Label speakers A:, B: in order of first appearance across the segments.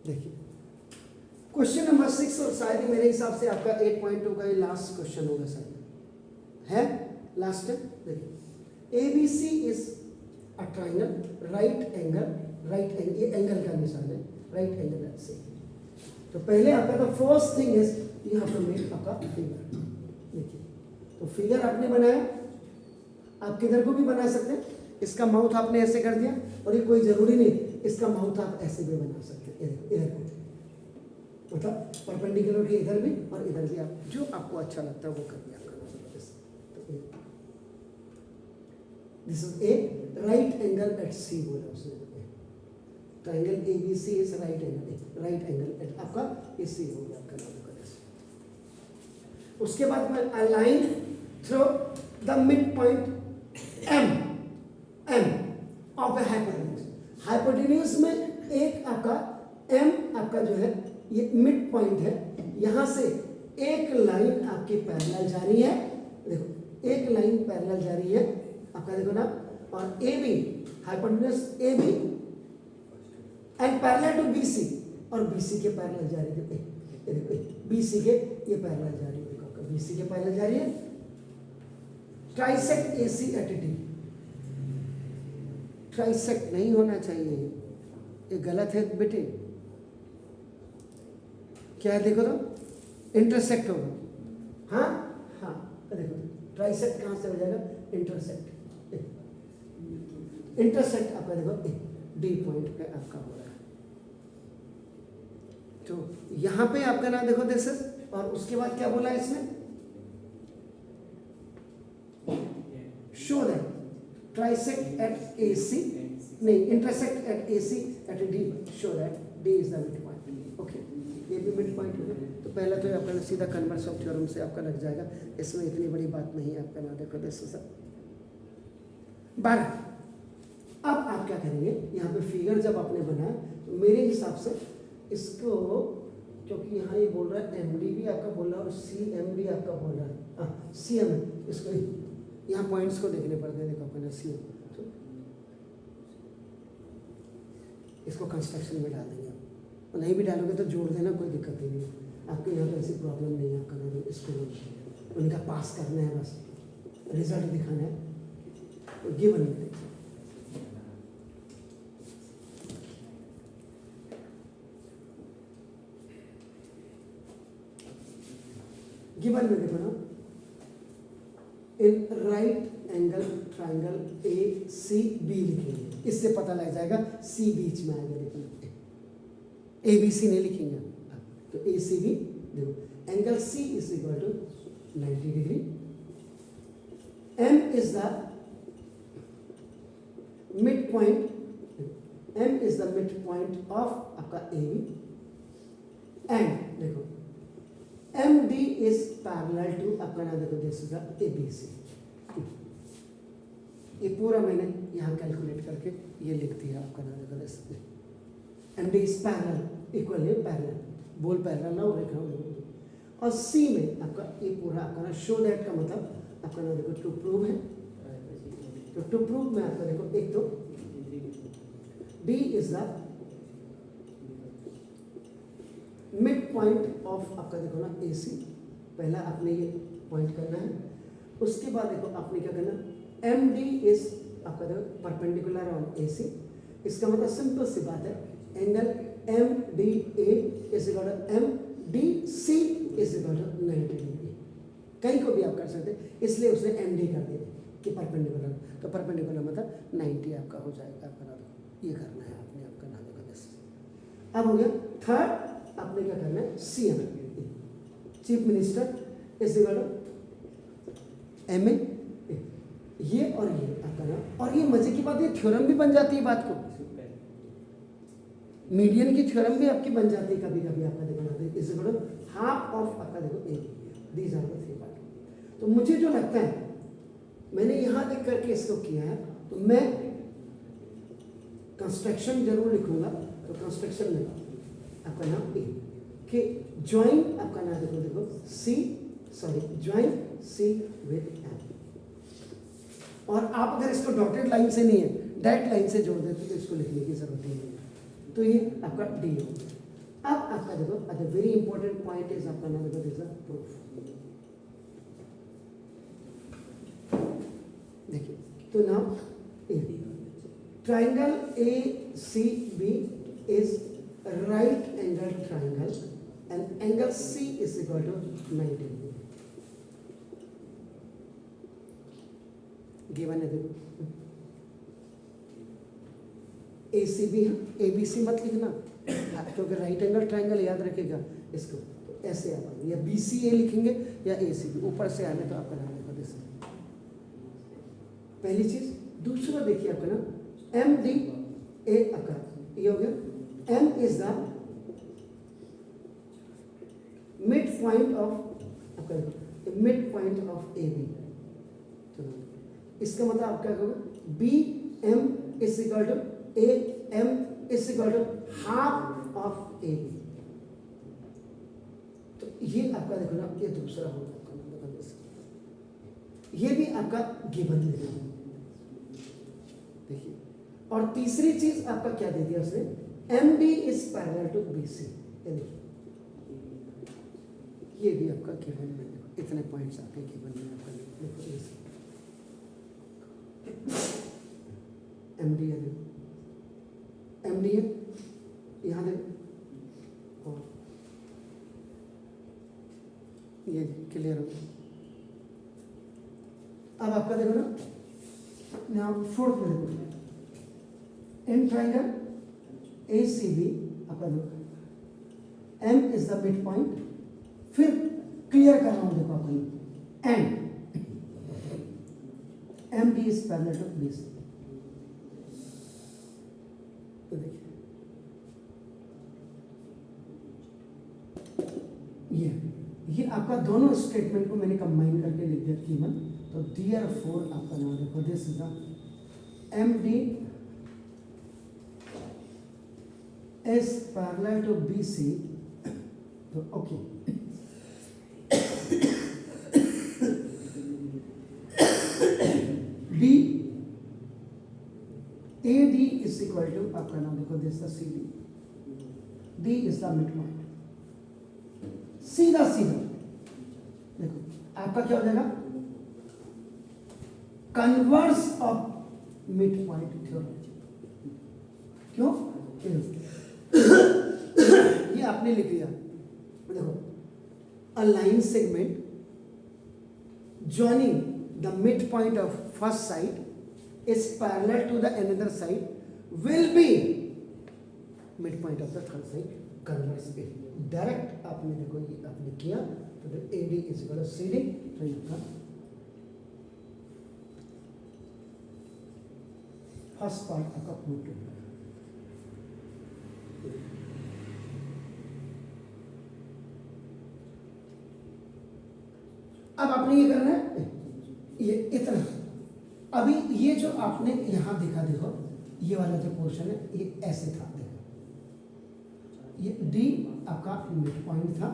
A: देखिए question number 6 और शायद मेरे हिसाब से आपका 8.2 का ये लास्ट क्वेश्चन होगा शायद, है लास्ट है। देखिए ABC is a triangle right angle, ये एंगल का निशान है, राइट एंगल एट सी। तो पहले आपका the first thing is you have to make आपका फिगर। देखिए तो फिगर आपने बनाया, आप किधर को भी बना सकते हैं, इसका माउथ आपने ऐसे कर दिया, और ये कोई जरूरी नहीं इसका माउथ आप ऐसे भी बना सकते हैं, इधर को, मतलब परपेंडिकुलर के इधर भी और इधर भी, आप जो आपको अच्छा लगता है वो कर दिया। This is a right angle at C बोला उसने, triangle ABC is right angle at आपका ए सी हो गया आपका नाम का। उसके बाद में align through the mid point M of A hypotenuse में एक आपका M आपका जो है ये मिड पॉइंट है, यहां से एक लाइन आपकी पैरेलल जा रही है, देखो एक लाइन पैरेलल जा रही है आपका, देखो ना, और AB hypotenuse AB and parallel to BC, और BC के पैरेलल जा रही है, देखो BC के ये पैरेलल जा रही है, देखो आपका BC के पैरेलल जा रही है। Trisect AC at D, trisect नहीं होना चाहिए, ये गलत है बेटे, क्या है देखो तो इंटरसेक्ट होगा, हाँ हाँ देखो ट्राइसेक्ट कहाँ से हो जाएगा, इंटरसेक्ट आपका देखो D पॉइंट पे आपका हो रहा है। तो यहाँ पे आपका नाम देखो दिस इज, और उसके बाद क्या बोला इसमें, show that trisect at AC, नहीं intersect at AC at D, show that D is the mid point. Okay ये भी मिड पॉइंट हो गया। तो पहला तो आपका सीधा कन्वर्स ऑफ थ्योरम से आपका लग जाएगा, इसमें इतनी बड़ी बात नहीं है आपका ना, देखो दिस इज 12। अब आप क्या करेंगे, यहाँ पे फिगर जब आपने बनाया तो मेरे हिसाब से इसको, क्योंकि यहाँ ये बोल रहा है MD भी आपका बोल रहा है और CM भी आपका बोल रहा है, हाँ CM, इसको यहाँ पॉइंट्स को देखने पड़ते हैं, देखो अपना CM, तो इसको कंस्ट्रक्शन में डाल देंगे आप, और नहीं भी डालोगे तो जोड़ देना, कोई दिक्कत ही नहीं है आपको, यहाँ पे ऐसी प्रॉब्लम नहीं है आपका, इसको उनका पास करना है, बस रिजल्ट दिखाना है, तो गिवन में गिवन में देखो ना, in right angle triangle ACB लिखेंगे, इससे पता लग जाएगा C बीच में आएगा, देखो ABC नहीं लिखेंगे तो ACB, देखो angle C is equal to 90 degree, M is the mid point, M is the mid point of आपका AB, एंड देखो MD इज पैरेलल टू आपका ना, देखो दिस इज द ABC। ये पूरा मैंने यहाँ कैलकुलेट करके ये लिख दिया आपका ना, देखो this MD is parallel, equal है पैरेलल, बोल पैरेलल ना लिख रहा हूँ, और C में आपका ये पूरा आपका ना, शो दैट का मतलब आपका ना देखो टू प्रूव है, तो टू प्रूव में आपका देखो एक तो D is the mid point of आपका देखो ना AC, पहला आपने ये पॉइंट करना है, उसके बाद देखो आपने क्या करना, MD इज आपका देखो परपेंडिकुलर ऑन AC, इसका मतलब सिंपल सी बात है, angle MDA is equal to MDC is equal to 90 degree, कहीं को भी आप कर सकते हैं, इसलिए उसने MD कर दिया कि परपेंडिकुलर, तो परपेंडिकुलर मतलब 90 आपका हो जाएगा आपका, ये करना है आपने आपका नाम देखो दिस। अब हो गया थर्ड, आपने क्या करना है, CM chief minister is equal to MA, ये और ये आपका ना, और ये मजे की बात, ये थ्योरम भी बन जाती है, बात को मीडियन की थ्योरम भी आपकी बन जाती है कभी कभी आपका, देखो is equal to half of आपका देखो A, these are the three part. तो मुझे जो लगता है मैंने यहाँ लिख करके इसको किया है, तो मैं कंस्ट्रक्शन जरूर लिखूंगा, तो कंस्ट्रक्शन में आपका नाम A कि ज्वाइन आपका नाम देखो C, sorry join C with M, और आप अगर इसको डॉटेड लाइन से नहीं है डायरेक्ट लाइन से जोड़ देते तो इसको लिखने की जरूरत ही नहीं है, तो ये आपका D हो। अब आपका देखो the very important point is आपका नाम देखो दिस प्रूफ। देखिए तो now triangle ACB is right angle triangle and angle C is equal to 90 degree given है देखो ACB है ABC मत लिखना क्योंकि राइट एंगल ट्राइंगल याद रखेगा इसको, तो ऐसे आप या BCA लिखेंगे या ACB ऊपर से आने तो आपका नाम देखो दिस पहली चीज। दूसरा देखिए आपका ना MDA आकार ये हो गया। M is the mid point of आपका मिड पॉइंट ऑफ AB। चलो इसका मतलब आप क्या करोगे BM is equal to AM is equal to half of AB। तो ये आपका देखो ना ये दूसरा होगा ये भी आपका गिवन दे दिया देखिए। और तीसरी चीज आपका क्या दे दिया उसने MD is parallel to BC। ये देखिए ये भी आपका गिवन में इतने पॉइंट्स आपके गिवन में आपका देखो MD है MD है यहाँ देखो और ये क्लियर हो गया। अब आपका देखो ना यहाँ फोर्थ में देखो इन ट्राइंगल ACB आपका देखो M is the mid point. फिर क्लियर कर रहा हूं देखो आपको and MD is parallel to BC। तो देखिए ये आपका दोनों स्टेटमेंट को मैंने कंबाइन करके लिख दिया कीमत। तो therefore आपका नाम देखो this is the MD is parallel to BC। तो okay D AD is equal to आपका नाम देखो this the CD। D is the mid point। सीधा सीधा देखो आपका क्या हो जाएगा converse of mid point theorem. क्यों ये आपने लिख लिया देखो a line segment joining the midpoint of first side is parallel to the another side will be midpoint of the third side converse it। Direct आपने देखो ये आपने किया तो AD is equal to CD। तो इसका फर्स्ट पार्ट आपका prove हो गया। अब आपने ये करना है ये इतना। अभी ये जो आपने यहां देखा देखो ये वाला जो पोर्शन है ये ऐसे था देखो ये D आपका मिड पॉइंट था,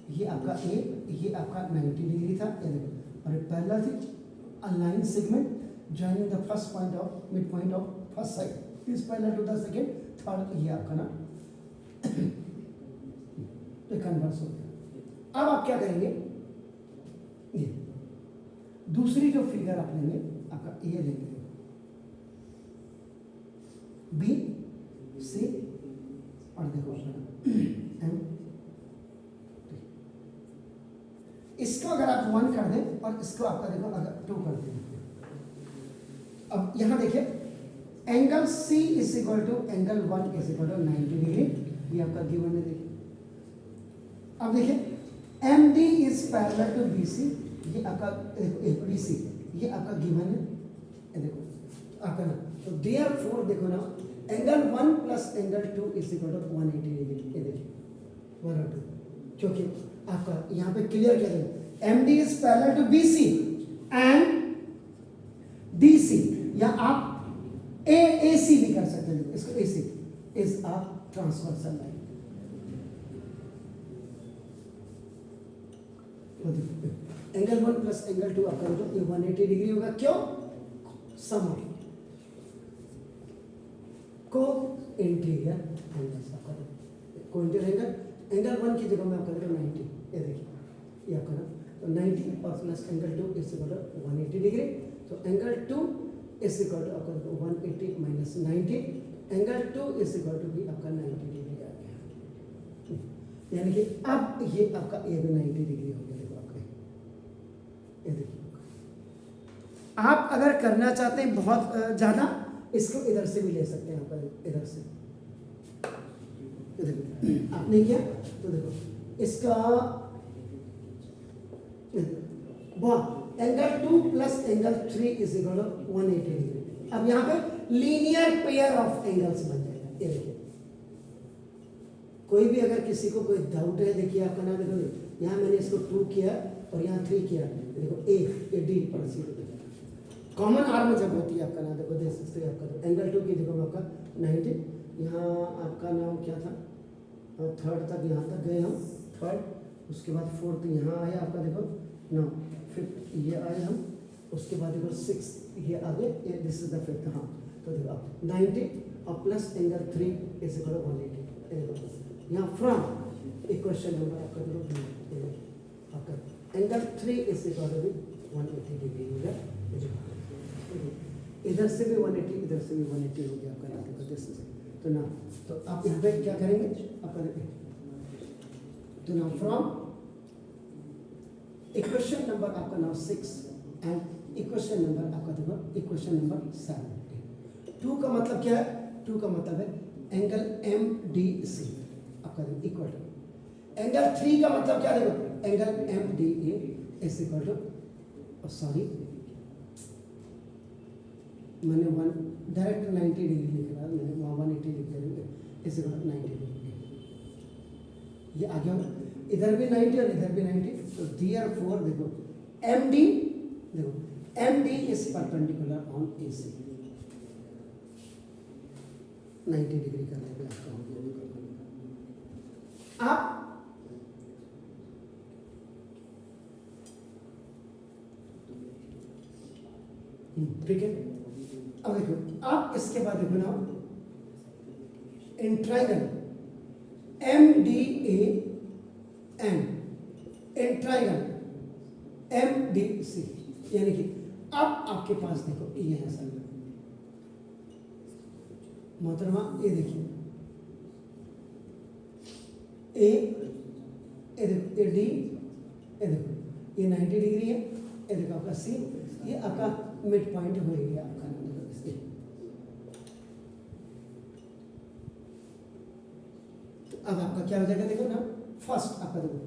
A: ये आपका A ये आपका 90 डिग्री था ये देखो। और पैरेलल थी a line segment joining the first point of midpoint of first side is parallel to the second third। ये आपका ना कन्वर्स हो गया। अब आप क्या करेंगे ये दूसरी जो फिगर आप लेंगे आपका ये लेंगे BC और देखो M। इसको अगर आप 1 कर दें और इसको आपका देखो अगर 2 कर दें। अब यहां देखिए angle C is equal to angle 1 is equal to 90 degree. ये आपका गिवन है देखिए। अब देखिए MD is parallel to BC। ये आपका BC ये आपका गिवन है ये देखो आपका ना। तो देयरफॉर देखो ना angle 1 plus angle 2 is equal to 180 degree. ये देखिए 180 क्योंकि आपका यहाँ पे क्लियर क्या है MD is parallel to BC and DC या आप AC भी कर सकते हैं इसको। AC is a transversal line. Angle 1 plus angle 2 आपका जो ये 180 डिग्री होगा। क्यों सम ऑफ को इंटीरियर एंगल्स आपका कोइंटर एंगल 1 की जगह में आपका देखो 90, ये देखिए ये आपका ना, तो 90 और plus angle 2 is equal to 180 degree. तो एंगल 2 इज इक्वल टू आपका देखो 180 minus 90, angle 2 is equal to भी आपका 90 डिग्री आ गया। यानी कि अब ये आपका ये भी 90 डिग्री हो गया। देखो आपका ये देखिए, आप अगर करना चाहते हैं बहुत ज़्यादा, इसको इधर से भी ले सकते हैं, आप इधर से देखो आपने किया तो देखो इसका वाह angle 2 plus angle 3 is equal to 180 degree. अब यहाँ पे लीनियर पेयर ऑफ एंगल्स बन जाएगा। ये देखिए, कोई भी अगर किसी को कोई डाउट है, देखिए आपका ना देखो यहाँ मैंने इसको 2 किया और यहाँ 3 किया, देखो ए डी और सी कॉमन आर्म जब होती है आपका ना देखो देख सकते हैं आपका एंगल 2 की देखो आपका 90, यहाँ आपका नाम क्या था, थर्ड तक यहाँ तक गए हम, थर्ड उसके बाद फोर्थ यहाँ आया आपका देखो 9, फिफ्थ ये आए हम, उसके बाद देखो 6 ये आगे, दिस इज द फिफ्थ। हाँ तो देखो आप 90 और plus angle 3 is equal to 180। यहाँ फ्रॉम इक्वेशन नंबर आपका देखो आपका angle 3 is equal to 180 degree हो गया। इधर से भी 180, इधर से भी 180 हो गया आपका देखो दिस इज। तो ना तो आप यहाँ पे क्या करेंगे आपका देखिए, तो ना फ्रॉम इक्वेशन नंबर आपका नाउ 6 एंड इक्वेशन नंबर आपका देखो इक्वेशन नंबर 7। 2 का मतलब क्या है, 2 का मतलब है एंगल MDC आपका देखो इक्वल टू एंगल 3 का मतलब क्या देखो angle MDA is equal to sorry मैंने डायरेक्ट 90 डिग्री लिख रहा है, मैंने वहाँ 180 लिख दिया, इसे 90 डिग्री ये आ गया। इधर भी 90 और इधर भी 90, तो देयरफॉर देखो MD देखो MD is perpendicular on AC। 90 degree का लेवल आपका हो गया। आप ठीक है, अब देखो आप इसके बाद देखो ना in triangle MDA and in triangle MDC, यानी कि अब आपके पास देखो ये है सर मोहतरमा, ये देखिए ए देखो ए डी, ये देखो ये 90 डिग्री है, ये देखो आपका सी, ये आपका मिड पॉइंट हो गया आपका इसके। तो अब आपका क्या हो जाएगा देखो ना, फर्स्ट आपका देखो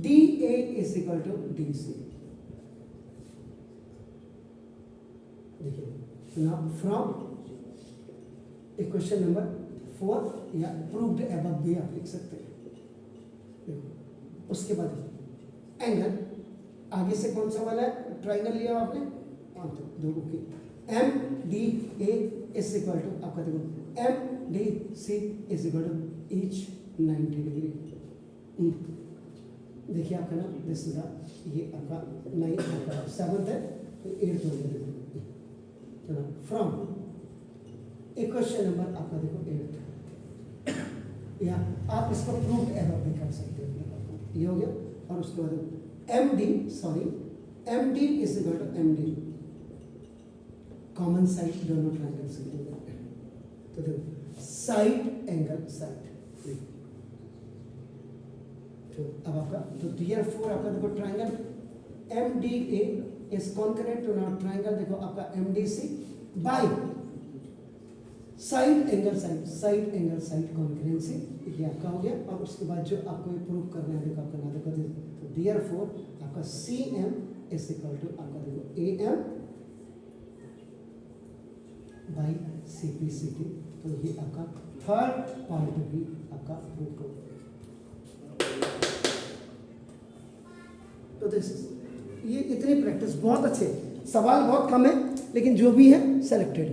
A: DA is equal to DC। देखिए ना फ्रॉम इक्वेशन नंबर 4 या प्रूव्ड अबव भी आप लिख सकते हैं। देखो उसके बाद एंगल आगे से कौन सा वाला है, ट्राइंगल लिया आपने, तो दो के MDA इज इक्वल टू आपका देखो MDC is equal to each 90 degree. देखिए आपका ना दिस इज ये आपका 9 आपका 7th है, तो 8th हो गया। तो ना फ्रॉम इक्वेशन नंबर आपका देखो 8 या आप इसको प्रूव्ड एरर भी कर सकते हो, ये हो गया। और उसके बाद MD is equal to MD common side दोनों ट्रायंगल से तो देखो साइड एंगल साइड। तो अब आपका तो देयरफॉर आपका देखो triangle MDA is concurrent to now triangle देखो आपका MDC by side angle side concurrency, ये आपका हो गया। और उसके बाद जो आपको प्रूव करना है देखो आपका ना देखो तो देयरफॉर आपका CM इज इक्वल टू आपका देखो AM बाई CPCT। तो ये आपका थर्ड पॉइंट भी आपका प्रूव हो गया। तो दिस ये इतनी प्रैक्टिस बहुत अच्छे, सवाल बहुत कम है लेकिन जो भी है सेलेक्टेड है।